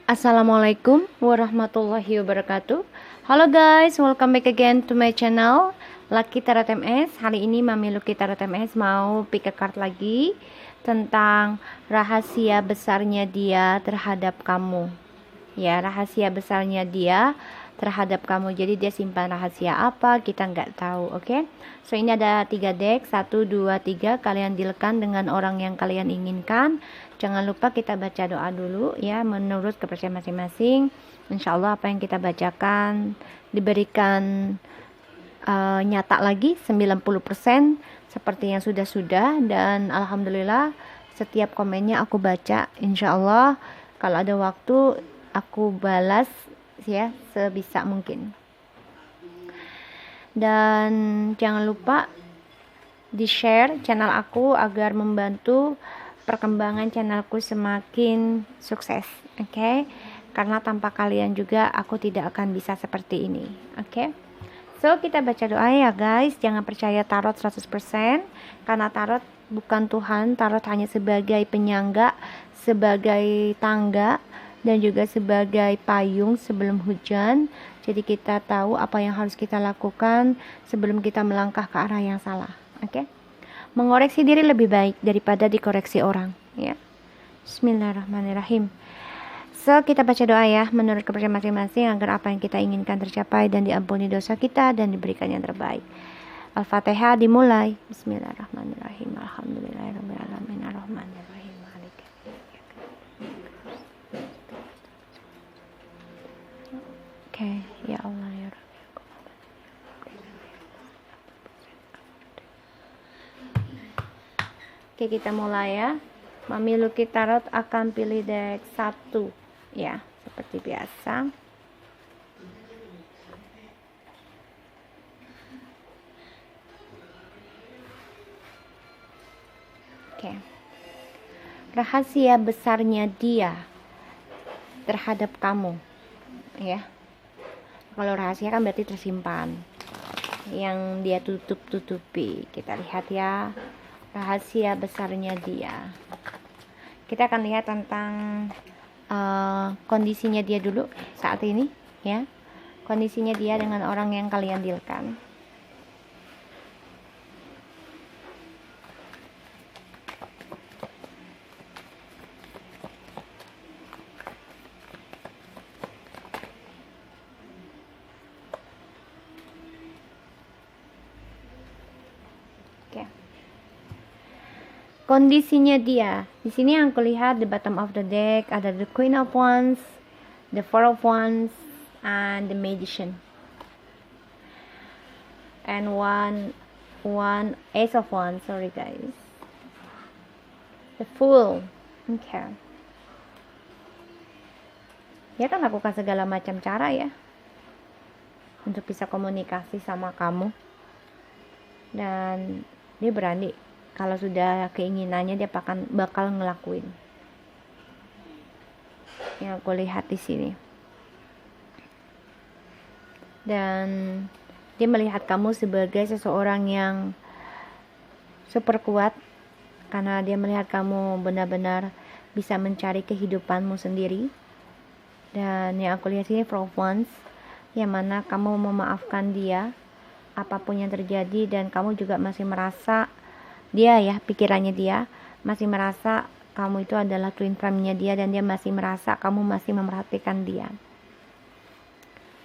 Assalamualaikum warahmatullahi wabarakatuh. Halo guys, welcome back again to my channel Lucky Tarot MS. Hari ini Mami Lucky Tarot MS mau pick a card lagi tentang rahasia besarnya dia terhadap kamu. Ya, rahasia besarnya dia terhadap kamu. Jadi dia simpan rahasia apa, kita nggak tahu, oke? So ini ada 3 deck, 1, 2, 3. Kalian dealkan dengan orang yang kalian inginkan. Jangan lupa kita baca doa dulu ya, menurut kepercayaan masing-masing. Insya Allah apa yang kita bacakan diberikan nyata lagi 90% seperti yang sudah-sudah. Dan alhamdulillah setiap komennya aku baca. Insya Allah kalau ada waktu aku balas ya sebisa mungkin. Dan jangan lupa di share channel aku agar membantu perkembangan channelku semakin sukses, oke? Karena tanpa kalian juga aku tidak akan bisa seperti ini, oke? So kita baca doa ya guys. Jangan percaya tarot 100%, karena tarot bukan Tuhan. Tarot hanya sebagai penyangga, sebagai tangga, dan juga sebagai payung sebelum hujan. Jadi kita tahu apa yang harus kita lakukan sebelum kita melangkah ke arah yang salah, oke? Mengoreksi diri lebih baik daripada dikoreksi orang ya. Bismillahirrahmanirrahim. So kita baca doa ya, menurut kepercayaan masing-masing agar apa yang kita inginkan tercapai dan diampuni dosa kita dan diberikan yang terbaik. Al-Fatihah dimulai. Bismillahirrahmanirrahim. Alhamdulillahirabbil alamin arrahmanirrahim maliki Oke, ya Allah ya Rabbi. Oke, kita mulai ya. Mami Lucky Tarot akan pilih deck 1 ya, seperti biasa. Oke. Rahasia besarnya dia terhadap kamu ya. Kalau rahasia kan berarti tersimpan, yang dia tutup-tutupi. Kita lihat ya, rahasia besarnya dia. Kita akan lihat tentang kondisinya dia dulu saat ini ya. Kondisinya dia dengan orang yang kalian dealkan. Kondisinya dia di sini yang kulihat di bottom of the deck ada the Queen of Wands, the Four of Wands, and the Magician, and one Ace of Wands. Sorry guys, the Fool. Okay. Dia kan lakukan segala macam cara ya untuk bisa komunikasi sama kamu, dan dia berani. Kalau sudah keinginannya dia bakal ngelakuin. Yang aku lihat di sini. Dan dia melihat kamu sebagai seseorang yang super kuat, karena dia melihat kamu benar-benar bisa mencari kehidupanmu sendiri. Dan yang aku lihat sini Four of Wands, yang mana kamu memaafkan dia apapun yang terjadi, dan kamu juga masih merasa dia ya, pikirannya dia masih merasa kamu itu adalah twin flame-nya dia, dan dia masih merasa kamu masih memperhatikan dia.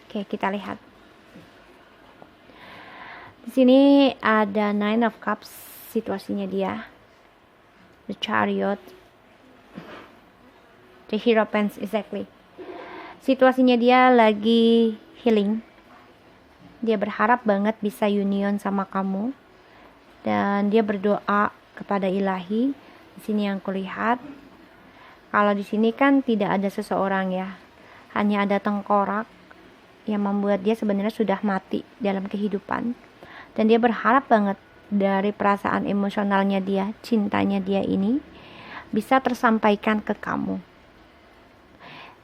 Oke, kita lihat. Di sini ada Nine of Cups, situasinya dia. The Chariot. The Hero of Wands, exactly. Situasinya dia lagi healing. Dia berharap banget bisa union sama kamu. Dan dia berdoa kepada ilahi. Di sini yang kulihat, kalau di sini kan tidak ada seseorang ya, hanya ada tengkorak yang membuat dia sebenarnya sudah mati dalam kehidupan. Dan dia berharap banget dari perasaan emosionalnya dia, cintanya dia ini bisa tersampaikan ke kamu.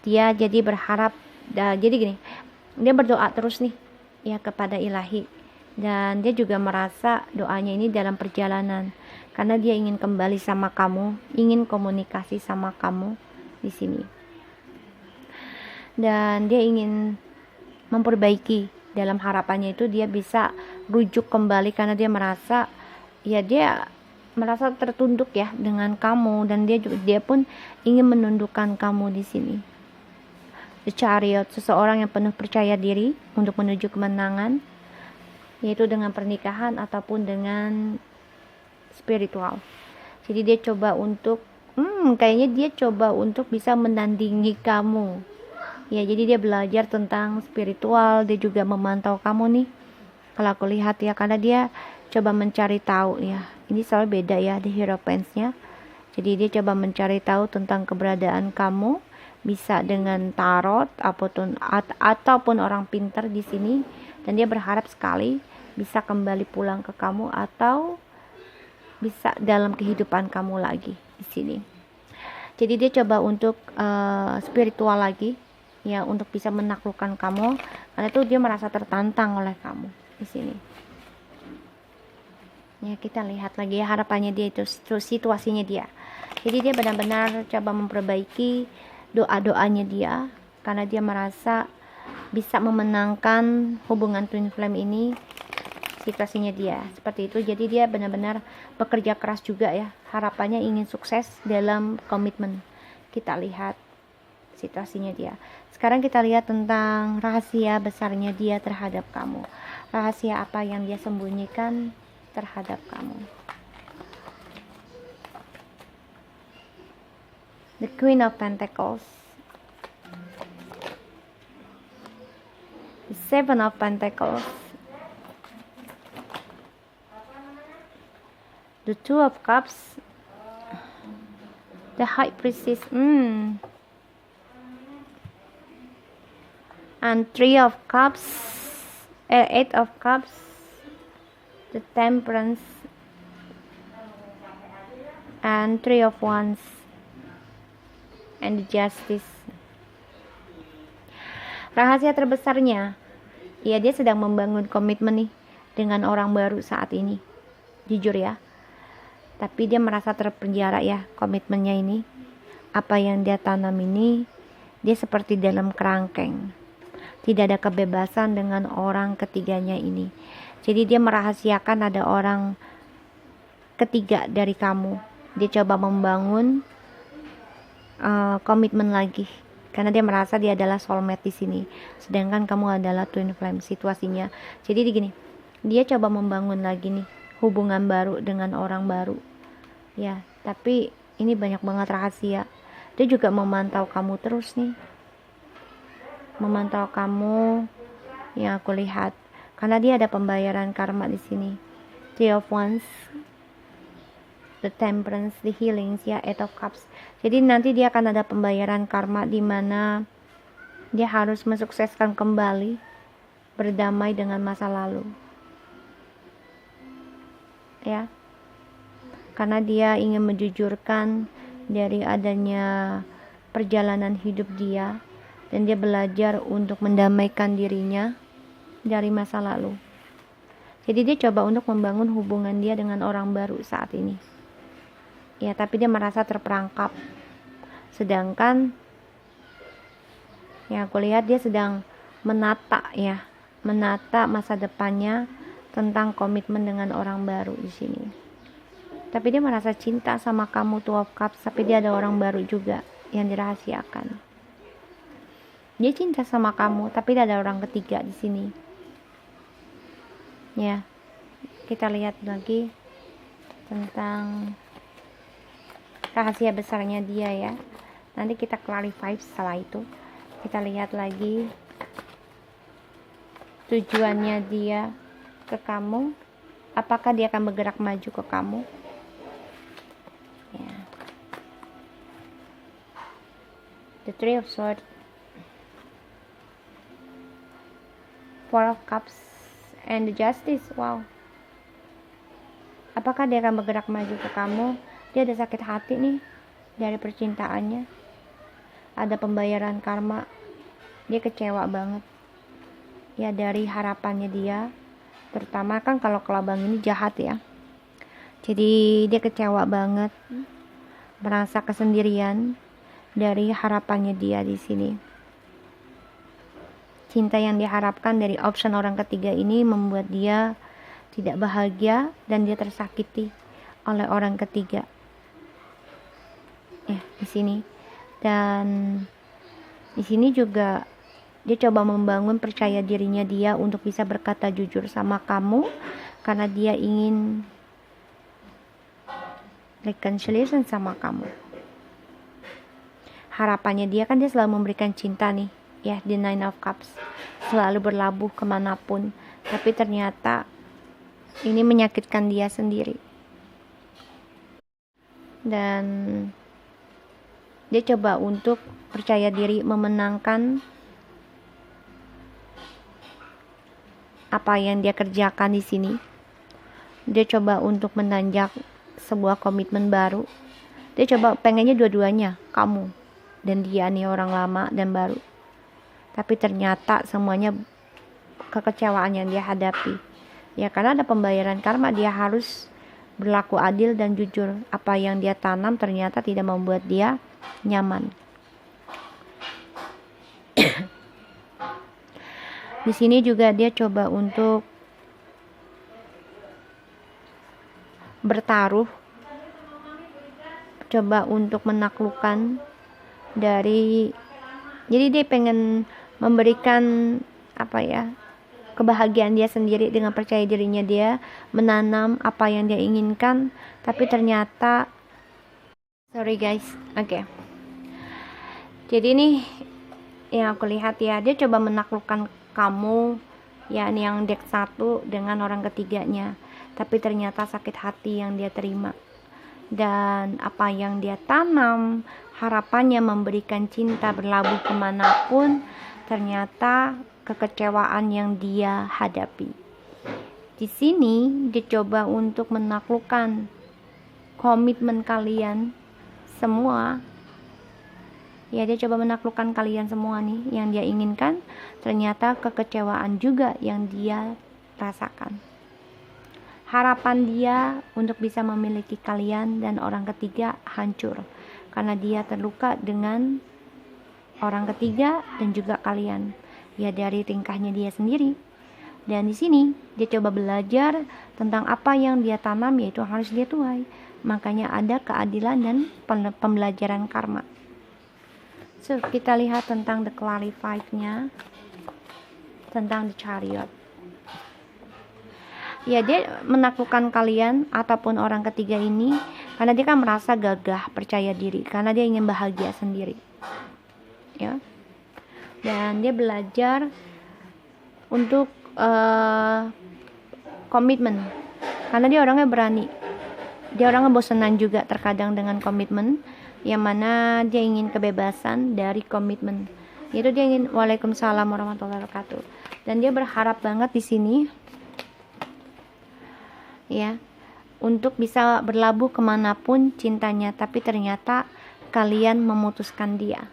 Dia jadi berharap, jadi gini, dia berdoa terus nih ya kepada ilahi. Dan dia juga merasa doanya ini dalam perjalanan, karena dia ingin kembali sama kamu, ingin komunikasi sama kamu di sini. dan dia ingin memperbaiki. Dalam harapannya itu dia bisa rujuk kembali, karena dia merasa tertunduk ya dengan kamu, dan dia pun ingin menundukkan kamu di sini. The Chariot, seseorang yang penuh percaya diri untuk menuju kemenangan, yaitu dengan pernikahan ataupun dengan spiritual. Jadi dia coba untuk bisa menandingi kamu. Ya, jadi dia belajar tentang spiritual, dia juga memantau kamu nih. Kalau aku lihat ya, karena dia coba mencari tahu ya. Ini selalu beda ya di Hierophants-nya. Jadi dia coba mencari tahu tentang keberadaan kamu, bisa dengan tarot ataupun orang pintar di sini, dan dia berharap sekali bisa kembali pulang ke kamu atau bisa dalam kehidupan kamu lagi di sini. Jadi dia coba untuk spiritual lagi ya, untuk bisa menaklukkan kamu, karena itu dia merasa tertantang oleh kamu di sini. Ya, kita lihat lagi ya harapannya dia itu, situasinya dia. Jadi dia benar-benar coba memperbaiki doa-doanya dia, karena dia merasa bisa memenangkan hubungan twin flame ini. Situasinya dia seperti itu. Jadi dia benar-benar bekerja keras juga ya, harapannya ingin sukses dalam komitmen. Kita lihat situasinya dia. Sekarang kita lihat tentang rahasia besarnya dia terhadap kamu. Rahasia apa yang dia sembunyikan terhadap kamu. The Queen of Pentacles, the Seven of Pentacles, the Two of Cups, the High Priestess, and Three of Cups, Eight of Cups, the Temperance, and Three of Wands, and the Justice. Rahasia terbesarnya, ya dia sedang membangun komitmen nih dengan orang baru saat ini. Jujur ya, tapi dia merasa terpenjara ya komitmennya ini. Apa yang dia tanam ini, dia seperti dalam kerangkeng. Tidak ada kebebasan dengan orang ketiganya ini. Jadi dia merahasiakan ada orang ketiga dari kamu. Dia coba membangun komitmen lagi, karena dia merasa dia adalah soulmate di sini, sedangkan kamu adalah twin flame situasinya. Jadi gini, dia coba membangun lagi nih hubungan baru dengan orang baru ya, tapi ini banyak banget rahasia. Dia juga memantau kamu terus nih, memantau kamu yang aku lihat, karena dia ada pembayaran karma di sini. Three of Wands, the Temperance, the Healings ya, Eight of Cups. Jadi nanti dia akan ada pembayaran karma di mana dia harus mensukseskan kembali berdamai dengan masa lalu. Ya. Karena dia ingin menjujurkan dari adanya perjalanan hidup dia, dan dia belajar untuk mendamaikan dirinya dari masa lalu. Jadi dia coba untuk membangun hubungan dia dengan orang baru saat ini. Ya, tapi dia merasa terperangkap. Sedangkan ya aku lihat dia sedang menata masa depannya tentang komitmen dengan orang baru di sini. Tapi dia merasa cinta sama kamu, Two of Cups, tapi dia ada orang baru juga yang dirahasiakan. Dia cinta sama kamu, tapi dia ada orang ketiga di sini. Ya, kita lihat lagi tentang rahasia besarnya dia ya. Nanti kita clarify setelah itu. Kita lihat lagi tujuannya dia ke kamu. Apakah dia akan bergerak maju ke kamu? Ya. The Three of Swords, Four of Cups, and the Justice. Wow. Apakah dia akan bergerak maju ke kamu? Dia ada sakit hati nih dari percintaannya. Ada pembayaran karma. Dia kecewa banget ya dari harapannya dia. Terutama kan kalau kelabang ini jahat ya. Jadi dia kecewa banget, merasa kesendirian dari harapannya dia di sini. cinta yang diharapkan dari option orang ketiga ini membuat dia tidak bahagia dan dia tersakiti oleh orang ketiga. Ya, di sini. Dan di sini juga dia coba membangun percaya dirinya dia untuk bisa berkata jujur sama kamu karena dia ingin reconciliation sama kamu. Harapannya dia kan dia selalu memberikan cinta nih, ya, di Nine of Cups, selalu berlabuh kemanapun, tapi ternyata ini menyakitkan dia sendiri. Dan dia coba untuk percaya diri memenangkan apa yang dia kerjakan di sini. Dia coba untuk menanjak sebuah komitmen baru. Dia coba pengennya dua-duanya, kamu dan dia nih, orang lama dan baru. Tapi ternyata semuanya kekecewaan yang dia hadapi. Ya, karena ada pembayaran karma, dia harus berlaku adil dan jujur. Apa yang dia tanam ternyata tidak membuat dia nyaman. Di sini juga dia coba untuk bertaruh, coba untuk menaklukkan dari, jadi dia pengen memberikan kebahagiaan dia sendiri dengan percaya dirinya dia, menanam apa yang dia inginkan, tapi ternyata sorry guys, oke. Jadi nih yang aku lihat ya, dia coba menaklukkan kamu, ya, ini yang deck 1 dengan orang ketiganya, tapi ternyata sakit hati yang dia terima. Dan apa yang dia tanam, harapannya memberikan cinta berlabuh kemanapun, ternyata kekecewaan yang dia hadapi. Di sini dia coba untuk menaklukkan komitmen kalian semua. Ya, dia coba menaklukkan kalian semua nih yang dia inginkan, ternyata kekecewaan juga yang dia rasakan. Harapan dia untuk bisa memiliki kalian dan orang ketiga hancur karena dia terluka dengan orang ketiga dan juga kalian, ya, dari tingkahnya dia sendiri. Dan di sini dia coba belajar tentang apa yang dia tanam, yaitu harus dia tuai. Makanya ada keadilan dan pembelajaran karma. So, kita lihat tentang the clarified-nya, tentang the chariot. Ya, dia menaklukkan kalian ataupun orang ketiga ini karena dia kan merasa gagah, percaya diri, karena dia ingin bahagia sendiri, ya. Dan dia belajar untuk komitmen karena dia orangnya berani. Dia orangnya bosenan juga terkadang dengan komitmen, yang mana dia ingin kebebasan dari komitmen. Itu dia ingin. Waalaikumsalam warahmatullahi wabarakatuh. Dan dia berharap banget di sini, ya, untuk bisa berlabuh kemanapun cintanya, tapi ternyata kalian memutuskan dia,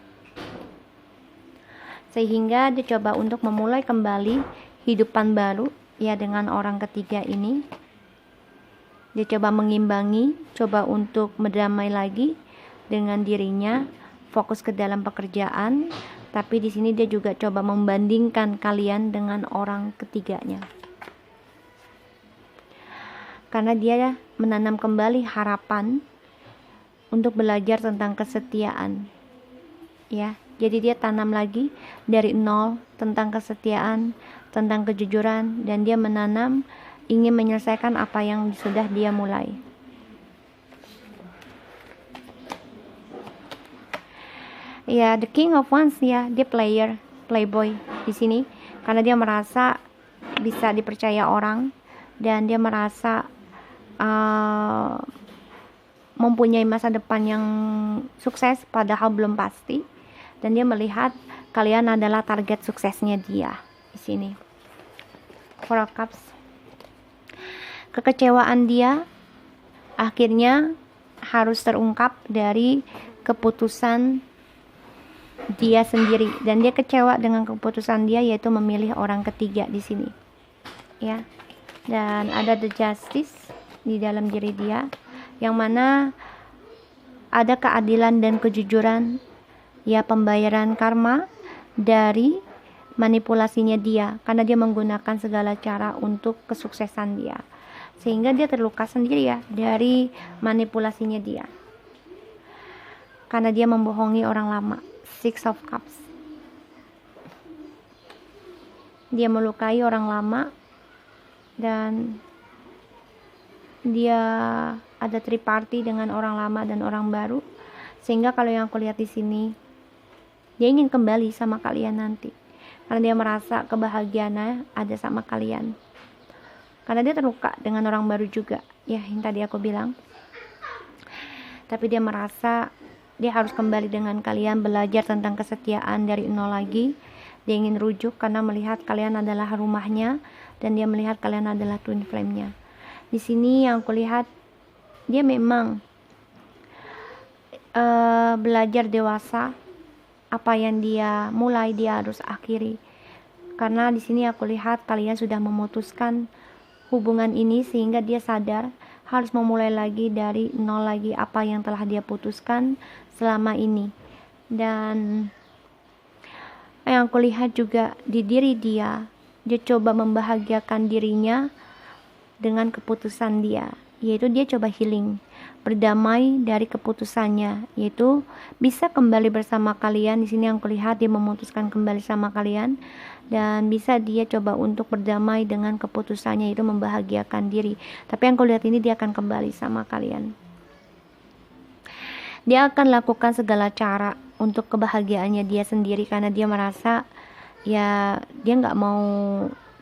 sehingga dia coba untuk memulai kembali hidupan baru, ya, dengan orang ketiga ini. Dia coba mengimbangi, coba untuk berdamai lagi dengan dirinya, fokus ke dalam pekerjaan, tapi di sini dia juga coba membandingkan kalian dengan orang ketiganya. Karena dia menanam kembali harapan untuk belajar tentang kesetiaan, ya. Jadi dia tanam lagi dari nol tentang kesetiaan, tentang kejujuran, dan dia menanam ingin menyelesaikan apa yang sudah dia mulai. Ya, the King of Wands, ya, dia playboy di sini karena dia merasa bisa dipercaya orang dan dia merasa mempunyai masa depan yang sukses padahal belum pasti, dan dia melihat kalian adalah target suksesnya dia di sini. Four of Cups. Kekecewaan dia akhirnya harus terungkap dari keputusan dia sendiri, dan dia kecewa dengan keputusan dia, yaitu memilih orang ketiga di sini, ya. Dan ada the Justice di dalam diri dia, yang mana ada keadilan dan kejujuran, ya, pembayaran karma dari manipulasinya dia, karena dia menggunakan segala cara untuk kesuksesan dia, sehingga dia terluka sendiri ya dari manipulasinya dia, karena dia membohongi orang lama. Six of Cups, dia melukai orang lama dan dia ada triparty dengan orang lama dan orang baru, sehingga kalau yang aku lihat di sini, dia ingin kembali sama kalian nanti, karena dia merasa kebahagiaannya ada sama kalian, karena dia terluka dengan orang baru juga ya, yang tadi aku bilang. Tapi dia merasa dia harus kembali dengan kalian, belajar tentang kesetiaan dari nol lagi. Dia ingin rujuk karena melihat kalian adalah rumahnya, dan dia melihat kalian adalah twin flame-nya. Di sini yang aku lihat, dia memang belajar dewasa. Apa yang dia mulai dia harus akhiri, karena di sini aku lihat kalian sudah memutuskan hubungan ini, sehingga dia sadar harus memulai lagi dari nol lagi apa yang telah dia putuskan selama ini. Dan yang aku lihat juga di diri dia coba membahagiakan dirinya dengan keputusan dia, yaitu dia coba healing, berdamai dari keputusannya, yaitu bisa kembali bersama kalian. Di sini yang kulihat dia memutuskan kembali sama kalian, dan bisa dia coba untuk berdamai dengan keputusannya, yaitu membahagiakan diri. Tapi yang kulihat ini dia akan kembali sama kalian. Dia akan lakukan segala cara untuk kebahagiaannya dia sendiri, karena dia merasa ya dia nggak mau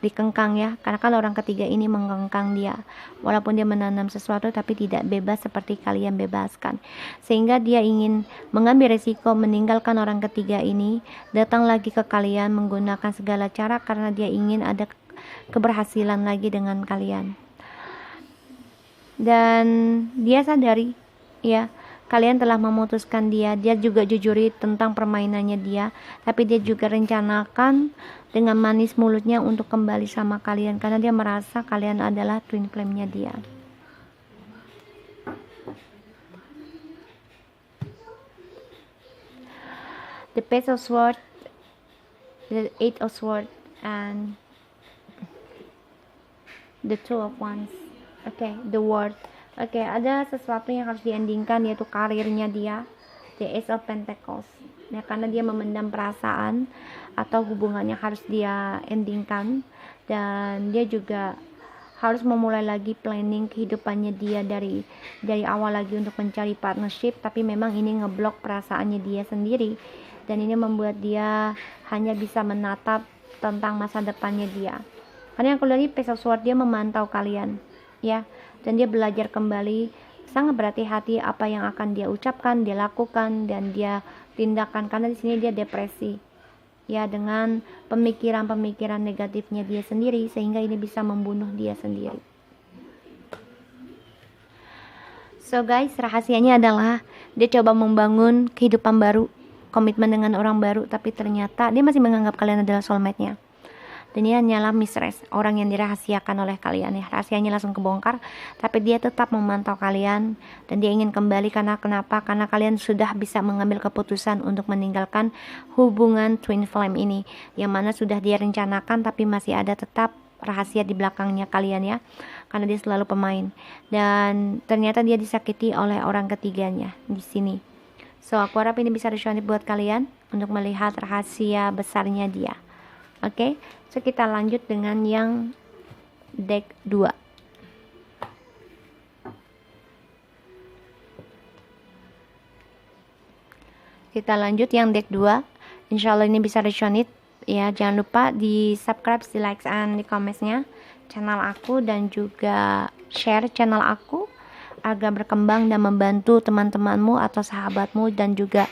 dikengkang ya, karena kan orang ketiga ini mengengkang dia, walaupun dia menanam sesuatu tapi tidak bebas seperti kalian bebaskan, sehingga dia ingin mengambil resiko meninggalkan orang ketiga ini, datang lagi ke kalian menggunakan segala cara, karena dia ingin ada keberhasilan lagi dengan kalian. Dan dia sadari ya, kalian telah memutuskan dia juga jujuri tentang permainannya dia, tapi dia juga rencanakan dengan manis mulutnya untuk kembali sama kalian, karena dia merasa kalian adalah twin flame-nya dia. The Page of Swords, the Eight of Swords, and the Two of Wands. Okay, the World. Oke, ada sesuatu yang harus diendingkan, yaitu karirnya dia, the Ace of Pentacles. Ya, karena dia memendam perasaan atau hubungannya harus dia endingkan, dan dia juga harus memulai lagi planning kehidupannya dia dari awal lagi untuk mencari partnership, tapi memang ini ngeblok perasaannya dia sendiri, dan ini membuat dia hanya bisa menatap tentang masa depannya dia. Karena yang aku lihat ini Page of Swords, dia memantau kalian ya, dan dia belajar kembali, sangat berhati-hati apa yang akan dia ucapkan, dia lakukan, dan dia tindakan, karena di sini dia depresi ya, dengan pemikiran-pemikiran negatifnya dia sendiri, sehingga ini bisa membunuh dia sendiri. So guys, rahasianya adalah dia coba membangun kehidupan baru, komitmen dengan orang baru, tapi ternyata dia masih menganggap kalian adalah soulmate-nya. Dan dia hanyalah mistress, orang yang dirahasiakan oleh kalian ya. Rahasianya langsung kebongkar, tapi dia tetap memantau kalian, dan dia ingin kembali. Karena kenapa? Karena kalian sudah bisa mengambil keputusan untuk meninggalkan hubungan twin flame ini, yang mana sudah dia rencanakan, tapi masih ada tetap rahasia di belakangnya kalian ya, karena dia selalu pemain, dan ternyata dia disakiti oleh orang ketiganya di sini. So aku harap ini bisa resonate buat kalian untuk melihat rahasia besarnya dia. Oke, so kita lanjut dengan yang deck 2. Kita lanjut yang deck 2. Insya Allah ini bisa resonate ya. Jangan lupa di subscribe, di like, and di comments-nya channel aku, dan juga share channel aku agar berkembang dan membantu teman-temanmu atau sahabatmu, dan juga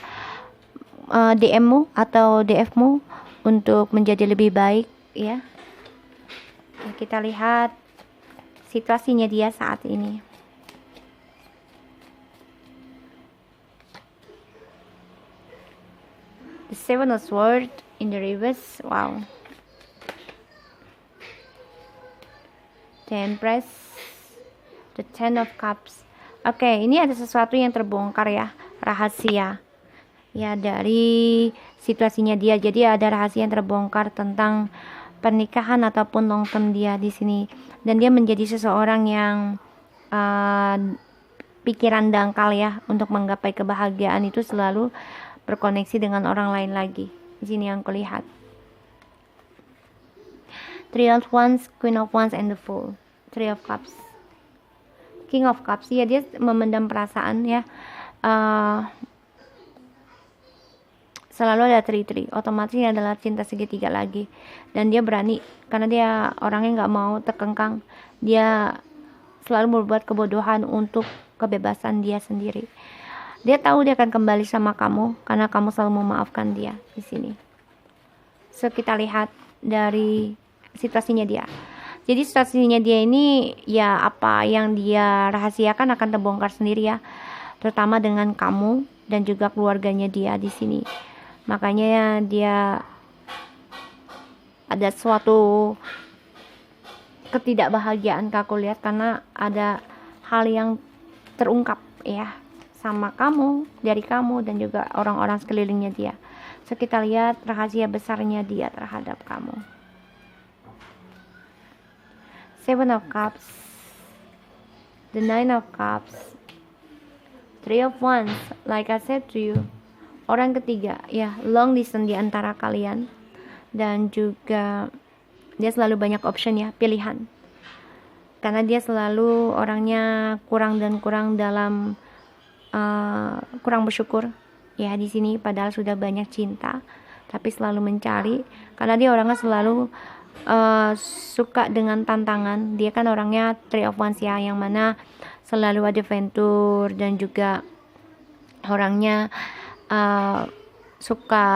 DM-mu atau DF-mu untuk menjadi lebih baik ya. Kita lihat situasinya dia saat ini. The Seven of Swords in the reverse. Wow. The Empress, the Ten of Cups. Oke, ini ada sesuatu yang terbongkar ya, rahasia. ya dari situasinya dia. Jadi ada rahasia yang terbongkar tentang pernikahan ataupun long term dia di sini, dan dia menjadi seseorang yang pikiran dangkal ya untuk menggapai kebahagiaan itu selalu berkoneksi dengan orang lain lagi. Di sini yang kulihat. Three of Wands, Queen of Wands, and the Fool. Three of Cups, King of Cups. Ya, dia memendam perasaan ya. Selalu ada tri-tri, otomatis ini adalah cinta segitiga lagi, dan dia berani karena dia orangnya nggak mau terkengkang. Dia selalu berbuat kebodohan untuk kebebasan dia sendiri. Dia tahu dia akan kembali sama kamu karena kamu selalu memaafkan dia di sini. So kita lihat dari situasinya dia. Jadi situasinya dia ini ya, apa yang dia rahasiakan akan terbongkar sendiri ya, terutama dengan kamu dan juga keluarganya dia di sini. Makanya ya, dia ada suatu ketidakbahagiaan aku lihat karena ada hal yang terungkap ya sama kamu, dari kamu dan juga orang-orang sekelilingnya dia. So kita lihat rahasia besarnya dia terhadap kamu. Seven of Cups, the Nine of Cups, Three of Wands. Like I said to you, orang ketiga ya, long distance di antara kalian, dan juga dia selalu banyak option ya, pilihan, karena dia selalu orangnya kurang dalam kurang bersyukur ya di sini, padahal sudah banyak cinta tapi selalu mencari, karena dia orangnya selalu suka dengan tantangan. Dia kan orangnya Three of Wands ya, yang mana selalu ada adventure dan juga orangnya suka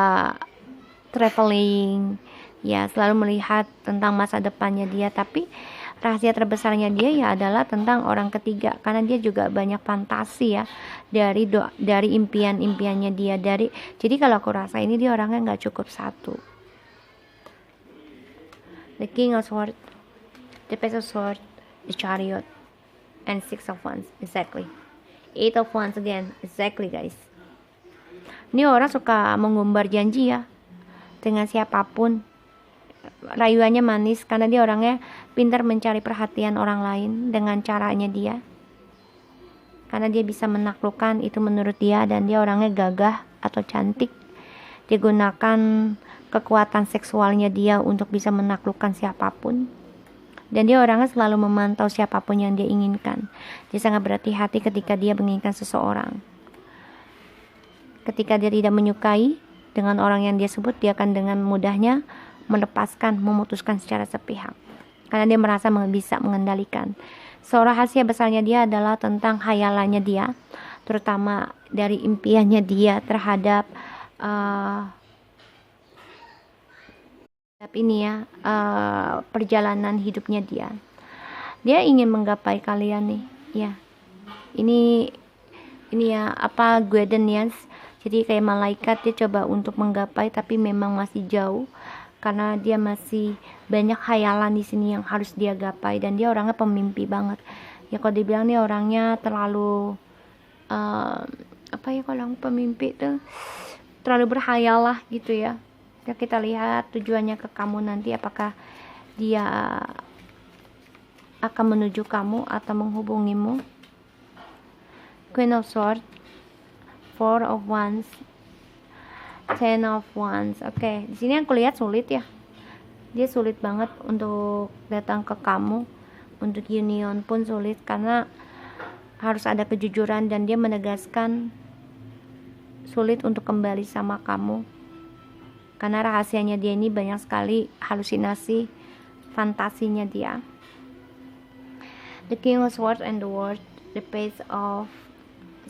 traveling ya, selalu melihat tentang masa depannya dia. Tapi rahasia terbesarnya dia ya adalah tentang orang ketiga, karena dia juga banyak fantasi ya dari impian-impiannya dia. Jadi kalau aku rasa ini dia orangnya nggak cukup satu. The King of Swords, the Page of Swords, the Chariot, and Six of Wands. Exactly. Eight of Wands again. Exactly guys. Ini orang suka mengumbar janji ya dengan siapapun. Rayuannya manis karena dia orangnya pintar mencari perhatian orang lain dengan caranya dia. Karena dia bisa menaklukkan, itu menurut dia, dan dia orangnya gagah atau cantik. Dia gunakan kekuatan seksualnya dia untuk bisa menaklukkan siapapun. Dan dia orangnya selalu memantau siapapun yang dia inginkan. Dia sangat berhati-hati ketika dia menginginkan seseorang. Ketika dia tidak menyukai dengan orang yang dia sebut, dia akan dengan mudahnya memutuskan secara sepihak. Karena dia merasa bisa mengendalikan. So, rahasia besarnya dia adalah tentang hayalannya dia, terutama dari impiannya dia terhadap ini ya, perjalanan hidupnya dia. Dia ingin menggapai kalian nih ya. Ini ya, apa, guidance. Jadi kayak malaikat, dia coba untuk menggapai tapi memang masih jauh karena dia masih banyak hayalan di sini yang harus dia gapai, dan dia orangnya pemimpi banget. Ya kalau dibilang nih orangnya terlalu apa ya, kalau pemimpi tuh terlalu berhayal lah gitu ya. Ya kita lihat tujuannya ke kamu nanti, apakah dia akan menuju kamu atau menghubungimu. Queen of Swords, Four of Wands, Ten of Wands. Oke, di sini aku lihat sulit ya. Dia sulit banget untuk datang ke kamu, untuk union pun sulit karena harus ada kejujuran, dan dia menegaskan sulit untuk kembali sama kamu. Karena rahasianya dia ini banyak sekali halusinasi, fantasinya dia. The King of Swords and the World, the Page of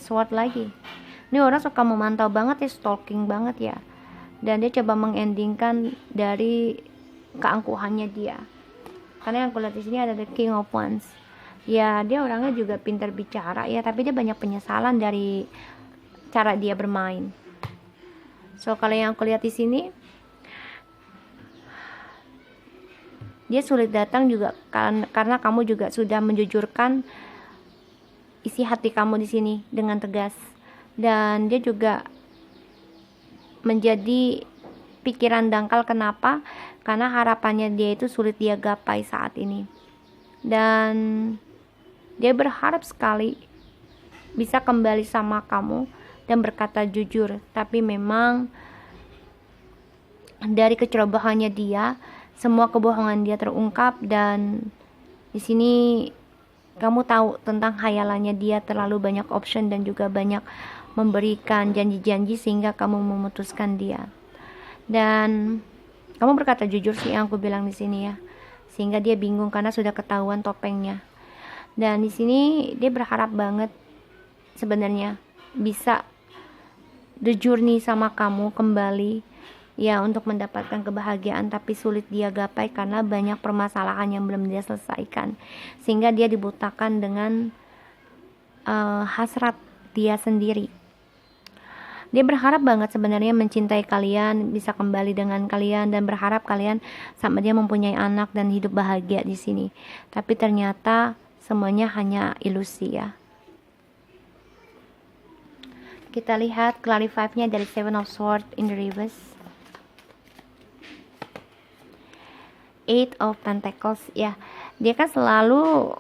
Swords lagi. Ini orang suka memantau banget ya, stalking banget ya. Dan dia coba mengendingkan dari keangkuhannya dia. Karena yang aku lihat di sini ada the King of Wands. Ya, dia orangnya juga pintar bicara ya, tapi dia banyak penyesalan dari cara dia bermain. So kalau yang aku lihat di sini, dia sulit datang juga karena kamu juga sudah menjujurkan isi hati kamu di sini dengan tegas, dan dia juga menjadi pikiran dangkal. Kenapa? Karena harapannya dia itu sulit dia gapai saat ini, dan dia berharap sekali bisa kembali sama kamu dan berkata jujur, tapi memang dari kecerobohannya dia, semua kebohongan dia terungkap. Dan di sini kamu tahu tentang khayalannya dia, terlalu banyak option dan juga banyak memberikan janji-janji sehingga kamu memutuskan dia. Dan kamu berkata jujur sih yang aku bilang di sini ya, sehingga dia bingung karena sudah ketahuan topengnya. Dan di sini dia berharap banget sebenarnya bisa the journey sama kamu kembali ya, untuk mendapatkan kebahagiaan, tapi sulit dia gapai karena banyak permasalahan yang belum dia selesaikan, sehingga dia dibutakan dengan hasrat dia sendiri. Dia berharap banget sebenarnya mencintai kalian, bisa kembali dengan kalian, dan berharap kalian sama dia mempunyai anak dan hidup bahagia di sini. Tapi ternyata semuanya hanya ilusi ya. Kita lihat clarify-nya dari Seven of Swords in the reverse, Eight of Pentacles ya. Dia kan selalu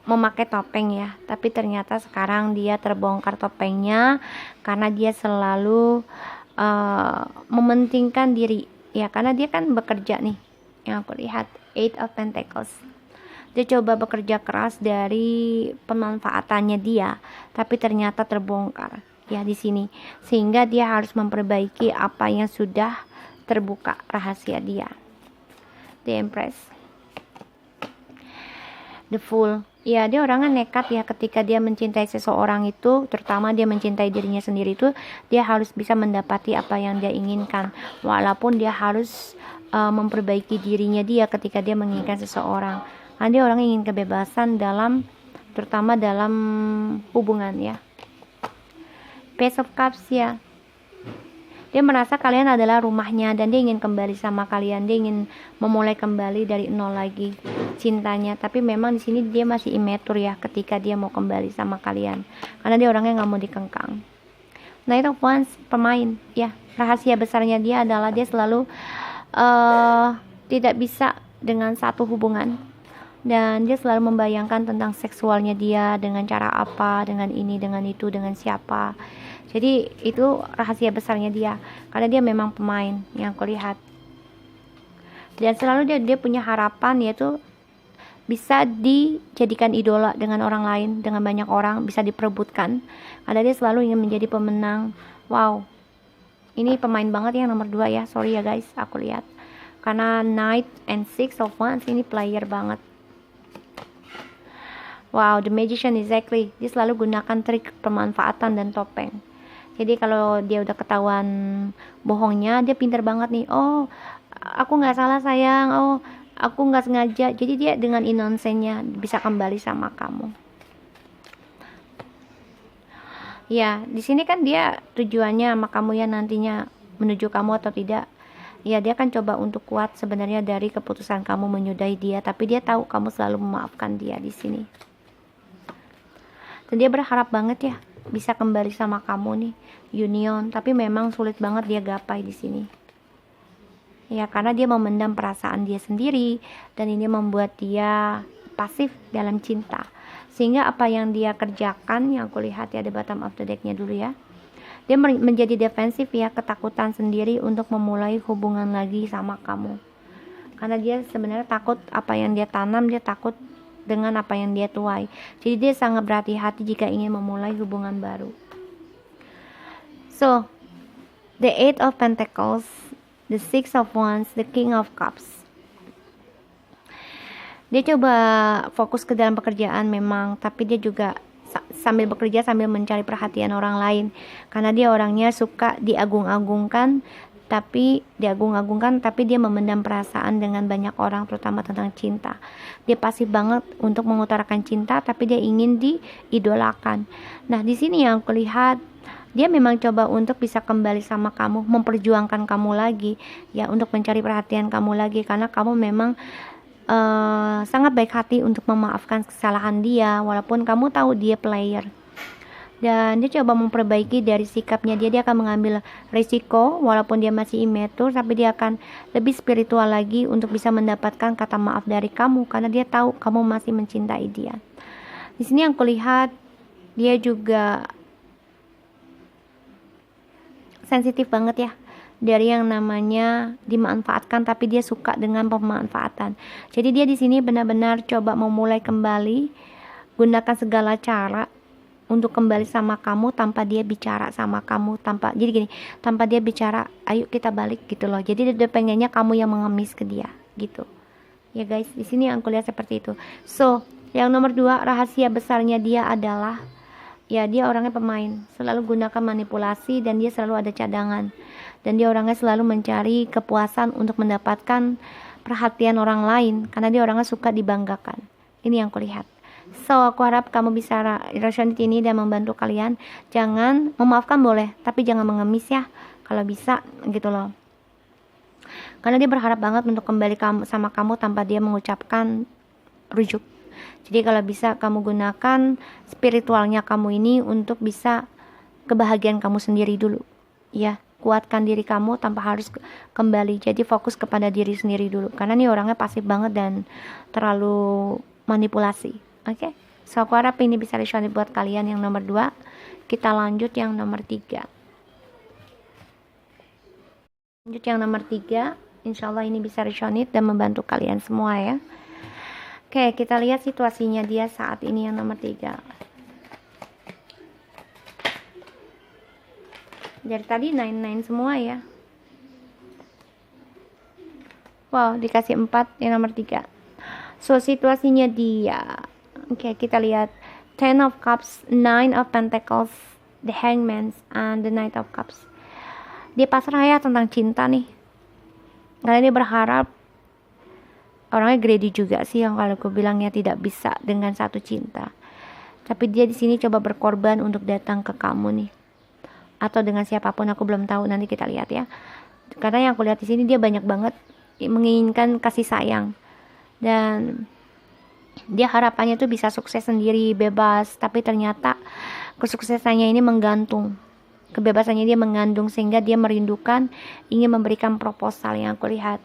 memakai topeng ya, tapi ternyata sekarang dia terbongkar topengnya karena dia selalu mementingkan diri ya, karena dia kan bekerja nih yang aku lihat, Eight of Pentacles. Dia coba bekerja keras dari pemanfaatannya dia, tapi ternyata terbongkar ya di sini, sehingga dia harus memperbaiki apa yang sudah terbuka rahasia dia. The Empress, The Fool. Ya, dia orangnya nekat ya, ketika dia mencintai seseorang itu, terutama dia mencintai dirinya sendiri itu, dia harus bisa mendapati apa yang dia inginkan, walaupun dia harus memperbaiki dirinya dia ketika dia menginginkan seseorang. Karena dia orang yang ingin kebebasan terutama dalam hubungan ya. Page of Cups ya. Dia merasa kalian adalah rumahnya dan dia ingin kembali sama kalian. Dia ingin memulai kembali dari nol lagi cintanya. Tapi memang di sini dia masih immature ya ketika dia mau kembali sama kalian. Karena dia orangnya nggak mau dikengkang. Knight of Wands, pemain ya. Rahasia besarnya dia adalah dia selalu tidak bisa dengan satu hubungan. Dan dia selalu membayangkan tentang seksualnya dia, dengan cara apa, dengan ini, dengan itu, dengan siapa. Jadi itu rahasia besarnya dia, karena dia memang pemain yang aku lihat. Dan selalu dia punya harapan, yaitu bisa dijadikan idola dengan orang lain, dengan banyak orang, bisa diperebutkan. Karena dia selalu ingin menjadi pemenang. Wow, ini pemain banget yang nomor 2 ya. Sorry ya guys, aku lihat. Karena Knight and Six of Wands ini player banget. Wow, the magician exactly. Dia selalu gunakan trik pemanfaatan dan topeng. Jadi kalau dia udah ketahuan bohongnya, dia pintar banget nih. Oh, aku nggak salah sayang. Oh, aku nggak sengaja. Jadi dia dengan innocence-nya bisa kembali sama kamu. Ya, di sini kan dia tujuannya sama kamu ya, nantinya menuju kamu atau tidak. Ya, dia kan coba untuk kuat sebenarnya dari keputusan kamu menyudahi dia, tapi dia tahu kamu selalu memaafkan dia di sini. Dan dia berharap banget ya bisa kembali sama kamu nih, union, tapi memang sulit banget dia gapai di sini. Ya, karena dia memendam perasaan dia sendiri dan ini membuat dia pasif dalam cinta. Sehingga apa yang dia kerjakan, yang aku lihat ya di bottom of the deck-nya dulu ya. Dia menjadi defensif ya, ketakutan sendiri untuk memulai hubungan lagi sama kamu. Karena dia sebenarnya takut apa yang dia tanam, dia takut dengan apa yang dia tuai. Jadi dia sangat berhati-hati jika ingin memulai hubungan baru. So, the Eight of Pentacles, the Six of Wands, the King of Cups. Dia coba fokus ke dalam pekerjaan memang, tapi dia juga sambil bekerja sambil mencari perhatian orang lain. Karena dia orangnya suka diagung-agungkan, tapi dia memendam perasaan dengan banyak orang, terutama tentang cinta. Dia pasif banget untuk mengutarakan cinta, tapi dia ingin diidolakan. Nah, di sini yang aku lihat, dia memang coba untuk bisa kembali sama kamu, memperjuangkan kamu lagi ya, untuk mencari perhatian kamu lagi, karena kamu memang sangat baik hati untuk memaafkan kesalahan dia, walaupun kamu tahu dia player. dan dia coba memperbaiki dari sikapnya dia akan mengambil risiko walaupun dia masih immature, tapi dia akan lebih spiritual lagi untuk bisa mendapatkan kata maaf dari kamu karena dia tahu kamu masih mencintai dia. Di sini yang kulihat dia juga sensitif banget ya dari yang namanya dimanfaatkan, tapi dia suka dengan pemanfaatan. Jadi dia di sini benar-benar coba memulai kembali, gunakan segala cara untuk kembali sama kamu tanpa dia bicara sama kamu, tanpa dia bicara ayo kita balik gitu loh. Jadi dia pengennya kamu yang mengemis ke dia gitu ya guys. Di sini yang kulihat seperti itu. So yang nomor 2, rahasia besarnya dia adalah ya dia orangnya pemain, selalu gunakan manipulasi dan dia selalu ada cadangan, dan dia orangnya selalu mencari kepuasan untuk mendapatkan perhatian orang lain karena dia orangnya suka dibanggakan. Ini yang kulihat. So aku harap kamu bisa resonate ini dan membantu kalian. Jangan memaafkan boleh, tapi jangan mengemis ya kalau bisa gitu loh, karena dia berharap banget untuk kembali sama kamu tanpa dia mengucapkan rujuk. Jadi kalau bisa kamu gunakan spiritualnya kamu ini untuk bisa kebahagiaan kamu sendiri dulu ya. Kuatkan diri kamu tanpa harus kembali, jadi fokus kepada diri sendiri dulu karena nih orangnya pasif banget dan terlalu manipulasi. Oke, so aku harap ini bisa resonate buat kalian yang nomor 2. Kita lanjut yang nomor 3. Insyaallah ini bisa resonate dan membantu kalian semua ya. Oke, kita lihat situasinya dia saat ini yang nomor 3. Dari tadi 9 semua ya. Wow, dikasih 4 yang nomor 3. So situasinya dia. Oke, kita lihat 10 of Cups, 9 of Pentacles, the Hangman, and the Knight of Cups. Dia pasrah ya tentang cinta nih. Karena dia berharap, orangnya greedy juga sih yang kalau aku bilangnya tidak bisa dengan satu cinta. Tapi dia di sini coba berkorban untuk datang ke kamu nih. Atau dengan siapapun aku belum tahu, nanti kita lihat ya. Karena yang aku lihat di sini dia banyak banget menginginkan kasih sayang. Dan dia harapannya tuh bisa sukses sendiri, bebas, tapi ternyata kesuksesannya ini menggantung. Kebebasannya dia mengandung sehingga dia merindukan, ingin memberikan proposal yang aku lihat.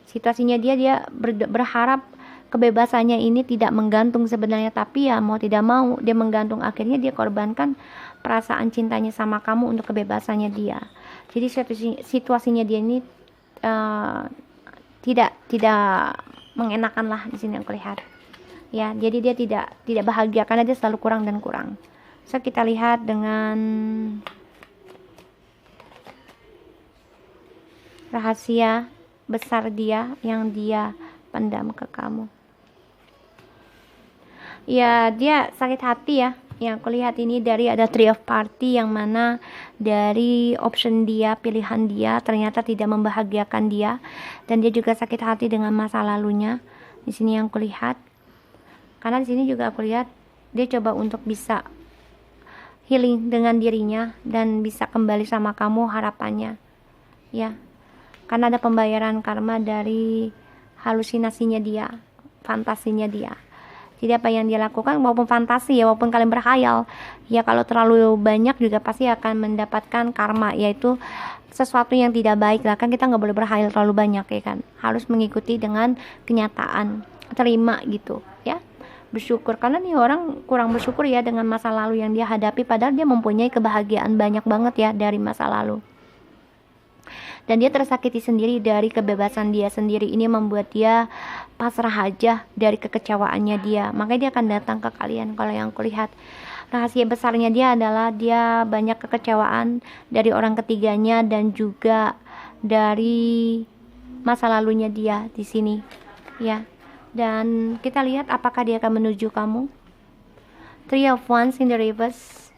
Situasinya dia berharap kebebasannya ini tidak menggantung sebenarnya, tapi ya mau tidak mau dia menggantung. Akhirnya dia korbankan perasaan cintanya sama kamu untuk kebebasannya dia. Jadi situasinya dia ini tidak mengenakan lah di sini aku lihat. Ya, jadi dia tidak bahagia karena dia selalu kurang dan kurang. So kita lihat dengan rahasia besar dia yang dia pendam ke kamu. Ya, dia sakit hati ya. Yang aku lihat ini dari ada 3 of Party, yang mana dari option dia, pilihan dia ternyata tidak membahagiakan dia, dan dia juga sakit hati dengan masa lalunya. Di sini yang aku lihat. Karena di sini juga aku lihat dia coba untuk bisa healing dengan dirinya dan bisa kembali sama kamu harapannya. Ya. Karena ada pembayaran karma dari halusinasinya dia, fantasinya dia. Jadi apa yang dia lakukan, walaupun fantasi ya, walaupun kalian berkhayal, ya kalau terlalu banyak juga pasti akan mendapatkan karma, yaitu sesuatu yang tidak baik lah. Kan kita nggak boleh berkhayal terlalu banyak ya kan, harus mengikuti dengan kenyataan, terima gitu ya, bersyukur. Karena nih orang kurang bersyukur ya dengan masa lalu yang dia hadapi, padahal dia mempunyai kebahagiaan banyak banget ya dari masa lalu. Dan dia tersakiti sendiri dari kebebasan dia sendiri. Ini membuat dia pasrah aja dari kekecewaannya dia. Makanya dia akan datang ke kalian. Kalau yang kulihat rahasia besarnya dia adalah dia banyak kekecewaan dari orang ketiganya dan juga dari masa lalunya dia di sini ya. Dan kita lihat apakah dia akan menuju kamu. 3 of Wands in the reverse,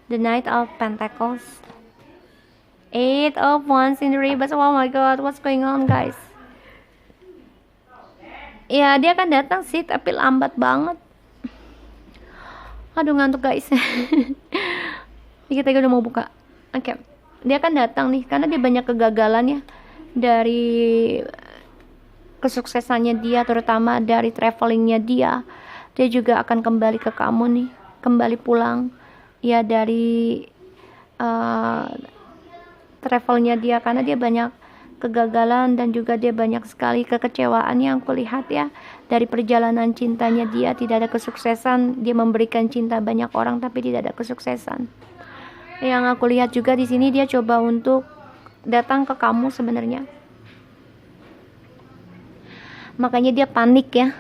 the Knight of Pentacles, 8 of Wands in the reverse. Oh my god, what's going on guys? Ya, dia akan datang sih, tapi lambat banget. Aduh, ngantuk guys. Kita udah mau buka. Oke. Dia akan datang nih, karena dia banyak kegagalan ya. Dari kesuksesannya dia, terutama dari travelingnya dia. dia juga akan kembali ke kamu nih, kembali pulang ya dari travelnya dia, karena dia banyak kegagalan dan juga dia banyak sekali kekecewaan yang aku lihat ya. Dari perjalanan cintanya dia tidak ada kesuksesan, dia memberikan cinta banyak orang tapi tidak ada kesuksesan. Yang aku lihat juga di sini dia coba untuk datang ke kamu sebenarnya. Makanya dia panik ya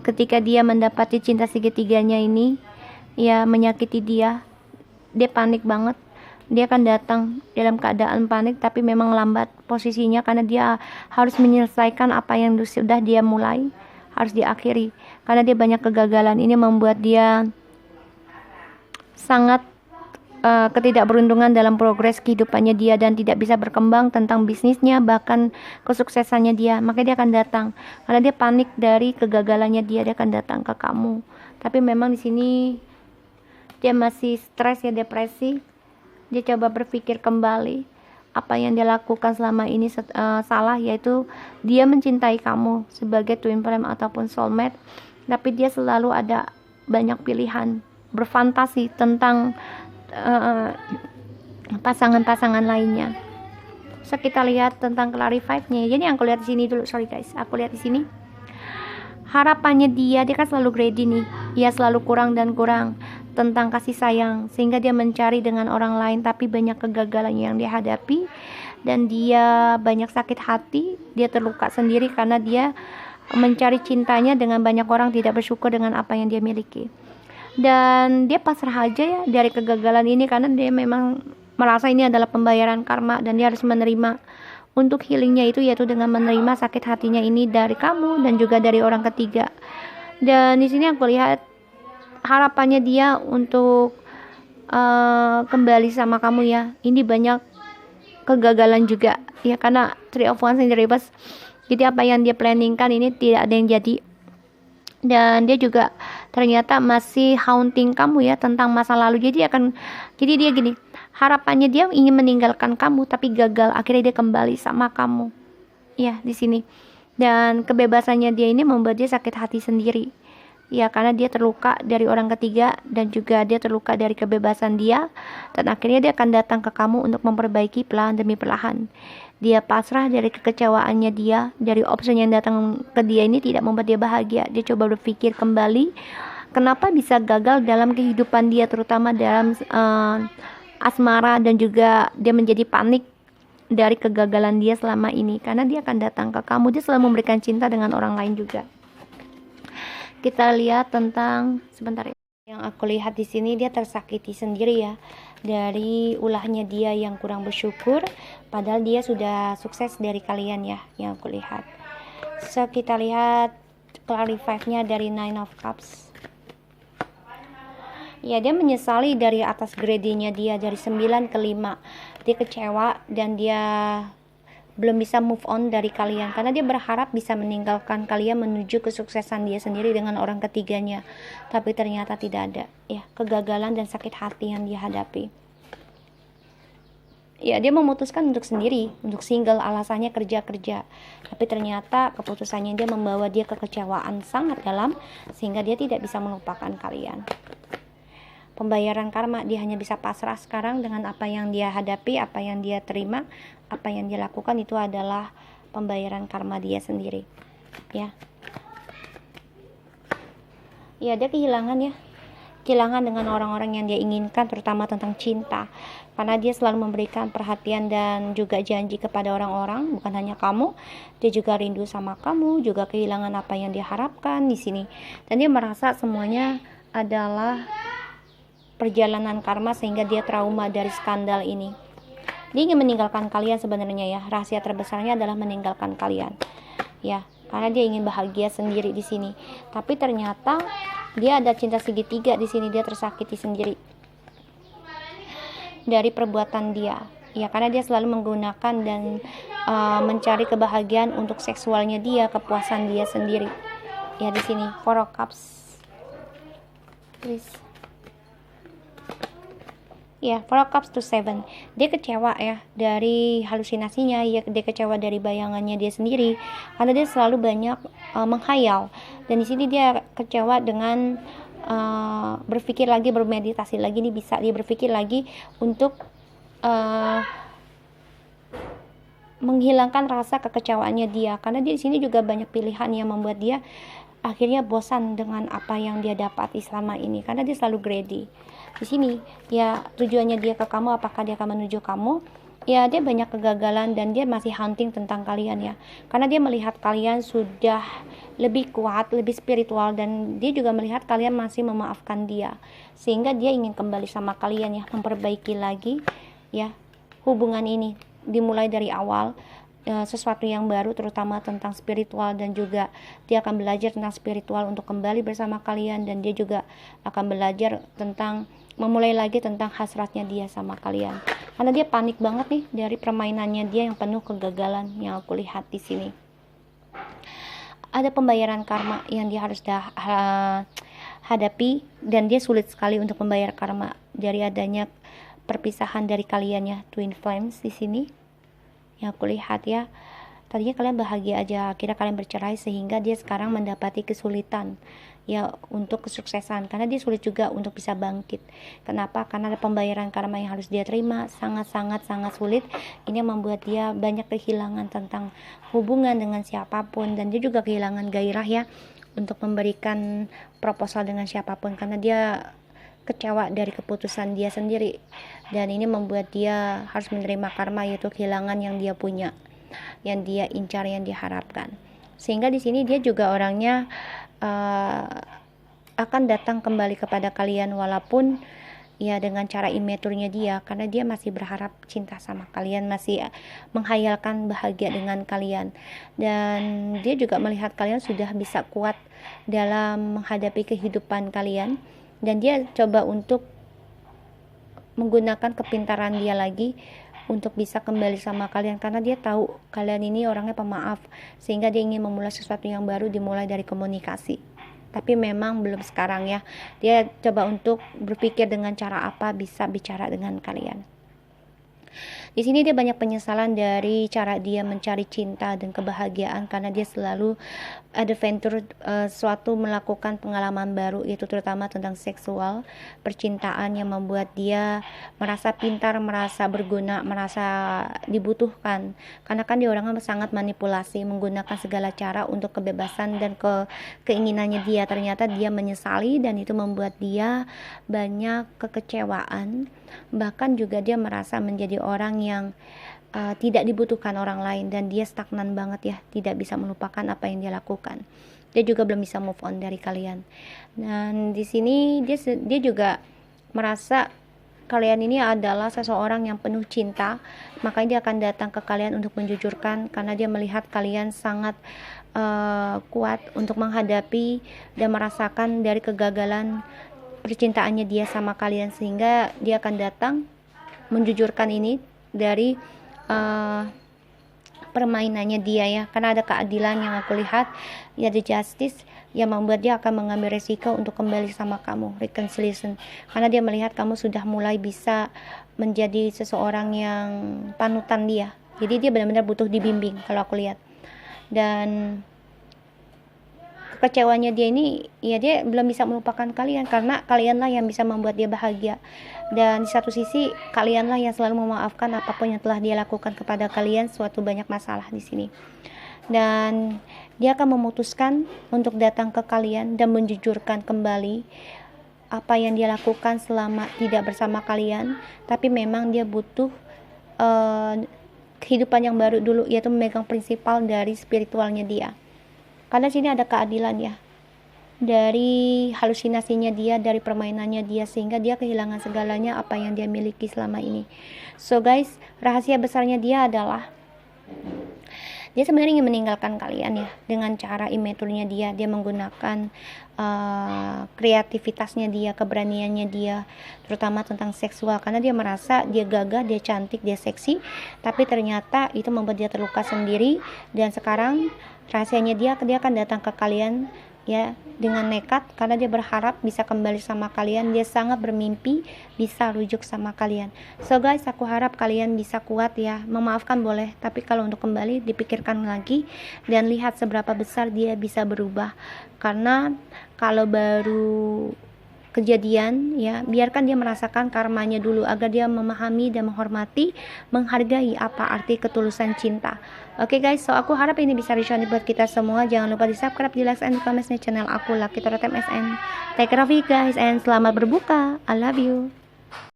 ketika dia mendapati cinta segitiganya ini ya menyakiti dia. Dia panik banget. Dia akan datang dalam keadaan panik tapi memang lambat posisinya, karena dia harus menyelesaikan apa yang sudah dia mulai, harus diakhiri. Karena dia banyak kegagalan, ini membuat dia sangat ketidakberuntungan dalam progres kehidupannya dia dan tidak bisa berkembang tentang bisnisnya, bahkan kesuksesannya dia. Makanya dia akan datang karena dia panik dari kegagalannya dia akan datang ke kamu. Tapi memang di sini dia masih stres ya, depresi. Dia coba berpikir kembali apa yang dia lakukan selama ini salah, yaitu dia mencintai kamu sebagai twin flame ataupun soulmate, tapi dia selalu ada banyak pilihan, berfantasi tentang pasangan-pasangan lainnya. So kita lihat tentang clarify-nya. Jadi yang aku lihat di sini dulu, sorry guys, aku lihat di sini harapannya dia kan selalu greedy nih, dia selalu kurang dan kurang tentang kasih sayang, sehingga dia mencari dengan orang lain tapi banyak kegagalan yang dia hadapi dan dia banyak sakit hati, dia terluka sendiri karena dia mencari cintanya dengan banyak orang, tidak bersyukur dengan apa yang dia miliki. Dan dia pasrah aja ya dari kegagalan ini karena dia memang merasa ini adalah pembayaran karma dan dia harus menerima. Untuk healingnya itu yaitu dengan menerima sakit hatinya ini dari kamu dan juga dari orang ketiga. Dan di sini aku lihat harapannya dia untuk kembali sama kamu ya. Ini banyak kegagalan juga ya, karena Three of Wands in the reverse. Jadi apa yang dia planningkan ini tidak ada yang jadi. Dan dia juga ternyata masih haunting kamu ya tentang masa lalu. Jadi dia gini, harapannya dia ingin meninggalkan kamu tapi gagal, akhirnya dia kembali sama kamu ya di sini. Dan kebebasannya dia ini membuat dia sakit hati sendiri ya, karena dia terluka dari orang ketiga dan juga dia terluka dari kebebasan dia, dan akhirnya dia akan datang ke kamu untuk memperbaiki perlahan demi perlahan. Dia pasrah dari kekecewaannya dia, dari opsi yang datang ke dia ini tidak membuat dia bahagia. Dia coba berpikir kembali kenapa bisa gagal dalam kehidupan dia, terutama dalam asmara, dan juga dia menjadi panik dari kegagalan dia selama ini karena dia akan datang ke kamu. Dia selalu memberikan cinta dengan orang lain juga. Kita lihat tentang sebentar ya. Yang aku lihat di sini dia tersakiti sendiri ya dari ulahnya dia yang kurang bersyukur, padahal dia sudah sukses dari kalian ya yang aku lihat. So kita lihat clarify-nya dari Nine of Cups. Ya, dia menyesali dari atas greedy-nya dia dari 9 ke 5. Dia kecewa dan dia belum bisa move on dari kalian karena dia berharap bisa meninggalkan kalian menuju kesuksesan dia sendiri dengan orang ketiganya, tapi ternyata tidak ada ya, kegagalan dan sakit hati yang dia hadapi. Ya, dia memutuskan untuk sendiri, untuk single, alasannya kerja, tapi ternyata keputusannya dia membawa dia ke kekecewaan sangat dalam sehingga dia tidak bisa melupakan kalian. Pembayaran karma, dia hanya bisa pasrah sekarang dengan apa yang dia hadapi, apa yang dia terima, apa yang dia lakukan itu adalah pembayaran karma dia sendiri ya. Ya, dia kehilangan dengan orang-orang yang dia inginkan, terutama tentang cinta, karena dia selalu memberikan perhatian dan juga janji kepada orang-orang, bukan hanya kamu. Dia juga rindu sama kamu, juga kehilangan apa yang dia harapkan di sini, dan dia merasa semuanya adalah perjalanan karma sehingga dia trauma dari skandal ini. Dia ingin meninggalkan kalian sebenarnya ya. Rahasia terbesarnya adalah meninggalkan kalian. Ya, karena dia ingin bahagia sendiri di sini. Tapi ternyata dia ada cinta segitiga di sini, dia tersakiti sendiri dari perbuatan dia. Ya, karena dia selalu menggunakan dan mencari kebahagiaan untuk seksualnya dia, kepuasan dia sendiri. Ya, di sini Four of Cups. Please. Ya, 4 cups to 7. Dia kecewa ya dari halusinasinya, ya dia kecewa dari bayangannya dia sendiri karena dia selalu banyak menghayal. Dan di sini dia kecewa dengan berpikir lagi, bermeditasi lagi, nih bisa dia berpikir lagi untuk menghilangkan rasa kekecewaannya dia, karena dia di sini juga banyak pilihan yang membuat dia akhirnya bosan dengan apa yang dia dapati selama ini, karena dia selalu greedy. Di sini ya tujuannya dia ke kamu, apakah dia akan menuju kamu, ya dia banyak kegagalan dan dia masih hunting tentang kalian ya, karena dia melihat kalian sudah lebih kuat, lebih spiritual, dan dia juga melihat kalian masih memaafkan dia, sehingga dia ingin kembali sama kalian ya, memperbaiki lagi ya hubungan ini, dimulai dari awal, sesuatu yang baru terutama tentang spiritual, dan juga dia akan belajar tentang spiritual untuk kembali bersama kalian, dan dia juga akan belajar tentang memulai lagi tentang hasratnya dia sama kalian, karena dia panik banget nih dari permainannya dia yang penuh kegagalan yang aku lihat di sini. Ada pembayaran karma yang dia harus hadapi, dan dia sulit sekali untuk membayar karma dari adanya perpisahan dari kalian ya, twin flames di sini yang aku lihat ya. Tadinya kalian bahagia aja, akhirnya kalian bercerai, sehingga dia sekarang mendapati kesulitan ya untuk kesuksesan, karena dia sulit juga untuk bisa bangkit. Kenapa? Karena ada pembayaran karma yang harus dia terima, sangat sulit. Ini membuat dia banyak kehilangan tentang hubungan dengan siapapun, dan dia juga kehilangan gairah ya untuk memberikan proposal dengan siapapun, karena dia kecewa dari keputusan dia sendiri, dan ini membuat dia harus menerima karma, yaitu kehilangan yang dia punya, yang dia incar, yang diharapkan. Sehingga di sini dia juga orangnya akan datang kembali kepada kalian, walaupun ya dengan cara immaturnya dia, karena dia masih berharap cinta sama kalian, masih menghayalkan bahagia dengan kalian, dan dia juga melihat kalian sudah bisa kuat dalam menghadapi kehidupan kalian, dan dia coba untuk menggunakan kepintaran dia lagi untuk bisa kembali sama kalian, karena dia tahu kalian ini orangnya pemaaf, sehingga dia ingin memulai sesuatu yang baru, dimulai dari komunikasi. Tapi memang belum sekarang ya, dia coba untuk berpikir dengan cara apa bisa bicara dengan kalian. Di sini dia banyak penyesalan dari cara dia mencari cinta dan kebahagiaan, karena dia selalu adventure, suatu melakukan pengalaman baru, yaitu terutama tentang seksual, percintaan, yang membuat dia merasa pintar, merasa berguna, merasa dibutuhkan, karena kan dia orangnya sangat manipulasi, menggunakan segala cara untuk kebebasan dan keinginannya dia. Ternyata dia menyesali, dan itu membuat dia banyak kekecewaan, bahkan juga dia merasa menjadi orang yang tidak dibutuhkan orang lain, dan dia stagnan banget ya, tidak bisa melupakan apa yang dia lakukan. Dia juga belum bisa move on dari kalian. Dan di sini dia juga merasa kalian ini adalah seseorang yang penuh cinta, makanya dia akan datang ke kalian untuk menjujurkan, karena dia melihat kalian sangat kuat untuk menghadapi dan merasakan dari kegagalan percintaannya dia sama kalian, sehingga dia akan datang menjujurkan ini dari permainannya dia ya, karena ada keadilan yang aku lihat ya, the justice, yang membuat dia akan mengambil resiko untuk kembali sama kamu, reconciliation, karena dia melihat kamu sudah mulai bisa menjadi seseorang yang panutan dia, jadi dia benar-benar butuh dibimbing kalau aku lihat. Dan kekecewanya dia ini ya, dia belum bisa melupakan kalian, karena kalianlah yang bisa membuat dia bahagia, dan di satu sisi kalianlah yang selalu memaafkan apapun yang telah dia lakukan kepada kalian, suatu banyak masalah di sini. Dan dia akan memutuskan untuk datang ke kalian dan menjujurkan kembali apa yang dia lakukan selama tidak bersama kalian, tapi memang dia butuh kehidupan yang baru dulu, yaitu memegang prinsipal dari spiritualnya dia. Karena sini ada keadilan ya, dari halusinasinya dia, dari permainannya dia, sehingga dia kehilangan segalanya apa yang dia miliki selama ini. So guys, rahasia besarnya dia adalah dia sebenarnya ingin meninggalkan kalian ya, dengan cara immaturnya dia. Dia menggunakan kreativitasnya dia, keberaniannya dia, terutama tentang seksual, karena dia merasa dia gagah, dia cantik, dia seksi, tapi ternyata itu membuat dia terluka sendiri. Dan sekarang rahasianya dia akan datang ke kalian ya, dengan nekat, karena dia berharap bisa kembali sama kalian. Dia sangat bermimpi bisa rujuk sama kalian. So guys, aku harap kalian bisa kuat ya. Memaafkan boleh, tapi kalau untuk kembali dipikirkan lagi dan lihat seberapa besar dia bisa berubah. Karena kalau baru kejadian ya, biarkan dia merasakan karmanya dulu agar dia memahami dan menghormati, menghargai apa arti ketulusan cinta. Oke guys, so aku harap ini bisa resonate buat kita semua. Jangan lupa di subscribe, di like, and di comment channel aku, Lucky Tarot MSN. Take care of you guys and selamat berbuka. I love you.